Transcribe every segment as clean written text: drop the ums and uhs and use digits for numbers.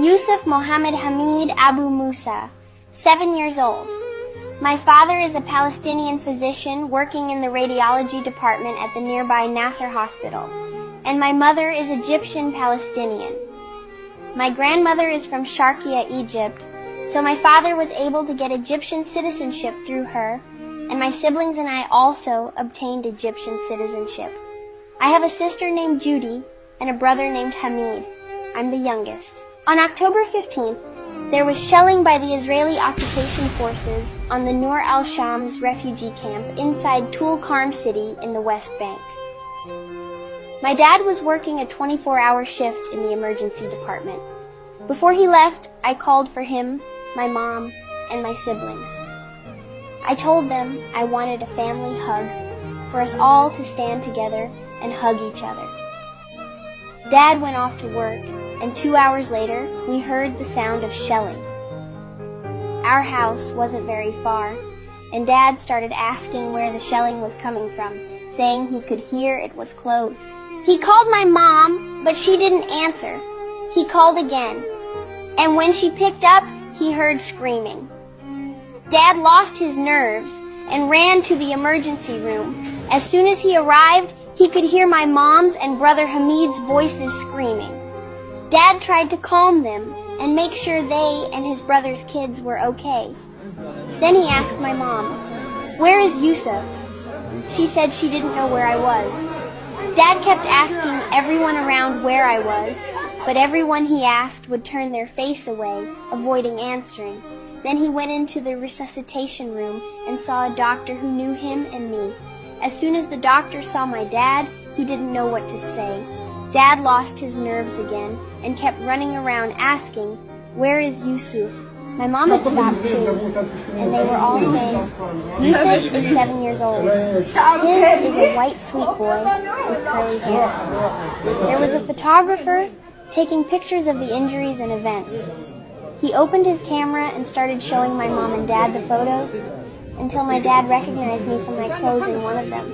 am Yusuf Mohammed Hamid Abu Musa, 7 years old. My father is a Palestinian physician working in the radiology department at the nearby Nasser Hospital, and my mother is Egyptian Palestinian. My grandmother is from Sharqiya, Egypt, so my father was able to get Egyptian citizenship through her, and my siblings and I also obtained Egyptian citizenship. I have a sister named Judy and a brother named Hamid. I'm the youngest. On October 15th, there was shelling by the Israeli occupation forces on the Nur al-Shams refugee camp inside Tulkarm city in the West Bank. My dad was working a 24-hour shift in the emergency department. Before he left, I called for him, my mom, and my siblings. I told them I wanted a family hug, for us all to stand together and hug each other. Dad went off to work, and 2 hours later, we heard the sound of shelling. Our house wasn't very far, and Dad started asking where the shelling was coming from, saying he could hear it was close. He called my mom, but she didn't answer. He called again, and when she picked up, he heard screaming. Dad lost his nerves and ran to the emergency room. As soon as he arrived, he could hear my mom's and brother Hamid's voices screaming. Dad tried to calm them and make sure they and his brother's kids were okay. Then he asked my mom, "Where is Yusuf?" She said she didn't know where I was. Dad kept asking everyone around where I was, but everyone he asked would turn their face away, avoiding answering. Then he went into the resuscitation room and saw a doctor who knew him and me. As soon as the doctor saw my dad, he didn't know what to say. Dad lost his nerves again and kept running around asking, "Where is Yusuf?" My mom had stopped too, and they were all saying, "Yusuf is 7 years old. His is a white sweet boy with curly hair." There was a photographer taking pictures of the injuries and events. He opened his camera and started showing my mom and dad the photos until my dad recognized me from my clothes in one of them.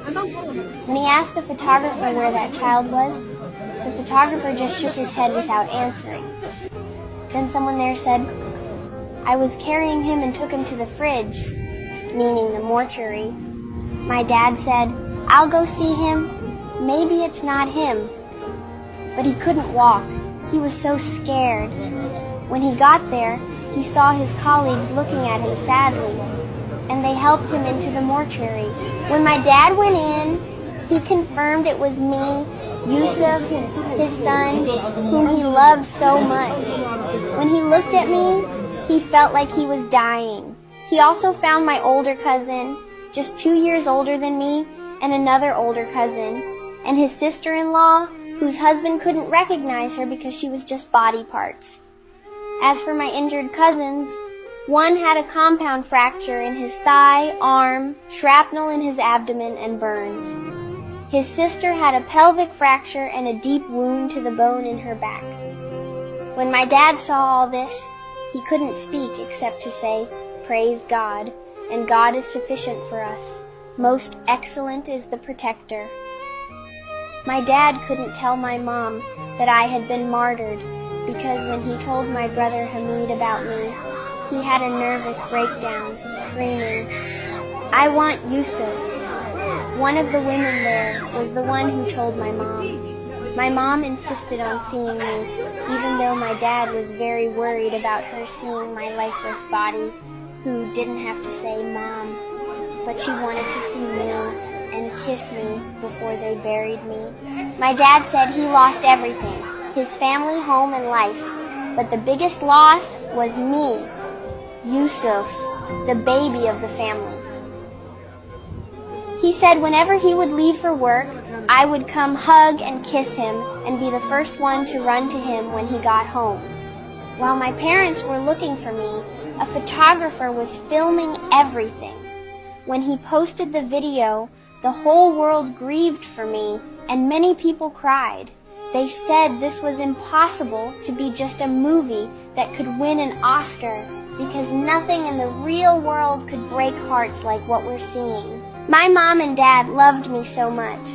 When he asked the photographer where that child was, the photographer just shook his head without answering. Then someone there said, "I was carrying him and took him to the fridge," meaning the mortuary. My dad said, "I'll go see him. Maybe it's not him." But he couldn't walk. He was so scared. When he got there, he saw his colleagues looking at him sadly, and they helped him into the mortuary. When my dad went in, he confirmed it was me, Yusuf, his son, whom he loved so much. When he looked at me, he felt like he was dying. He also found my older cousin, just 2 years older than me, and another older cousin, and his sister-in-law, whose husband couldn't recognize her because she was just body parts. As for my injured cousins, one had a compound fracture in his thigh, arm, shrapnel in his abdomen, and burns. His sister had a pelvic fracture and a deep wound to the bone in her back. When my dad saw all this, he couldn't speak except to say, "Praise God, and God is sufficient for us. Most excellent is the protector." My dad couldn't tell my mom that I had been martyred because when he told my brother Hamid about me, he had a nervous breakdown, screaming, "I want Yusuf." One of the women there was the one who told my mom. My mom insisted on seeing me, even though my dad was very worried about her seeing my lifeless body, who didn't have to say Mom, but she wanted to see me and kiss me before they buried me. My dad said he lost everything, his family, home, and life, but the biggest loss was me, Yusuf, the baby of the family. He said whenever he would leave for work, I would come hug and kiss him and be the first one to run to him when he got home. While my parents were looking for me, a photographer was filming everything. When he posted the video, the whole world grieved for me and many people cried. They said this was impossible to be just a movie that could win an Oscar because nothing in the real world could break hearts like what we're seeing. My mom and dad loved me so much.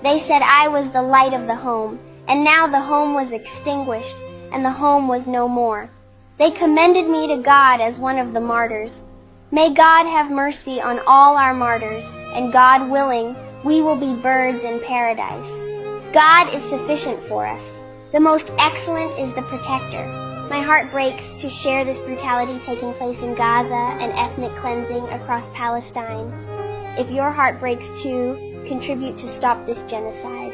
They said I was the light of the home, and now the home was extinguished, and the home was no more. They commended me to God as one of the martyrs. May God have mercy on all our martyrs, and God willing, we will be birds in paradise. God is sufficient for us. The most excellent is the protector. My heart breaks to share this brutality taking place in Gaza and ethnic cleansing across Palestine. If your heart breaks too, contribute to stop this genocide.